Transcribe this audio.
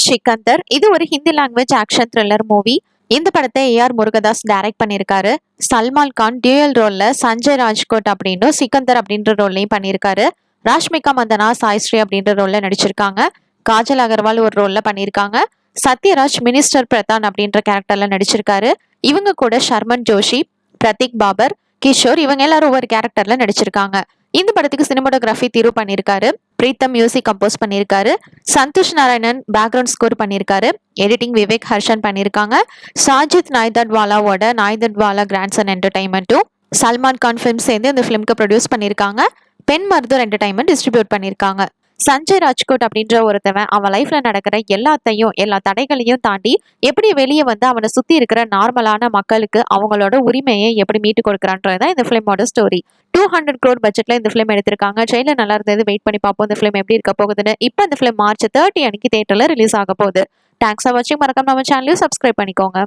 சிக்கந்தர். இது ஒரு Hindi language action thriller movie. இந்த படத்தை ஏஆர் முருகதாஸ் டைரக்ட் பண்ணியிருக்காரு. சல்மான் கான் டியூயல் ரோல்ல சஞ்சய் ராஜ்கோட் அப்படின்னு சிக்கந்தர் அப்படின்ற ரோல்லையும் பண்ணியிருக்காரு. ராஷ்மிகா மந்தனா சாய்ஸ்ரீ அப்படின்ற ரோல்ல நடிச்சிருக்காங்க. காஜல் அகர்வால் ஒரு ரோல்ல பண்ணியிருக்காங்க. சத்யராஜ் மினிஸ்டர் பிரதான் அப்படின்ற கேரக்டர்ல நடிச்சிருக்காரு. இவங்க கூட ஷர்மன் ஜோஷி, பிரதீக் பாபர், கிஷோர் இவங்க எல்லாரும் ஒவ்வொரு கேரக்டர்ல நடிச்சிருக்காங்க. இந்த படத்துக்கு சினிமாட்டோகிராஃபி திரு பண்ணியிருக்காரு. பிரீத்தம் மியூசிக் கம்போஸ் பண்ணியிருக்காரு. சந்தோஷ் நாராயணன் பேக்ரவுண்ட் ஸ்கோர் பண்ணியிருக்காரு. எடிட்டிங் விவேக் ஹர்ஷன் பண்ணியிருக்காங்க. சாஜித் நாய்தட்வாலாவோட நாய்தட்வாலா கிராண்ட்சன் என்டர்டைன்மெண்ட்டும் சல்மான் கான் ஃபிலிம் சேர்ந்து இந்த ஃபிலிம்க்கு ப்ரொடியூஸ் பண்ணியிருக்காங்க. பென் மருதூர் என்டர்டைன்மெண்ட் டிஸ்ட்ரிபியூட் பண்ணியிருக்காங்க. சஞ்சய் ராஜ்கோட் அப்படின்ற ஒருத்தவன் அவன் லைஃப்ல நடக்கிற எல்லா தடைகளையும் தாண்டி எப்படி வெளியே வந்து அவனை சுத்தி இருக்கிற நார்மலான மக்களுக்கு அவங்களோட உரிமையை எப்படி மீட்டு கொடுக்குறான்றதான் இந்த ஃபிலிமோட ஸ்டோரி. 200 crore பட்ஜெட்ல இந்த ஃபிலிம் எடுத்திருக்காங்க. ட்ரெயிலர் நல்லா இருந்தது. வெயிட் பண்ணி பார்ப்போம் இந்த ஃபிலிம் எப்படி இருக்க போகுதுன்னு. இப்போ இந்த ஃபிலிம் மார்ச் 30 அன்னைக்கு தியேட்டர்ல ரிலீஸ் ஆக போகுது. தேங்க்ஸ் ஃபார் வாட்சிங். மறக்காம நம்ம சேனலையும் சப்ஸ்கிரைப் பண்ணிக்கோங்க.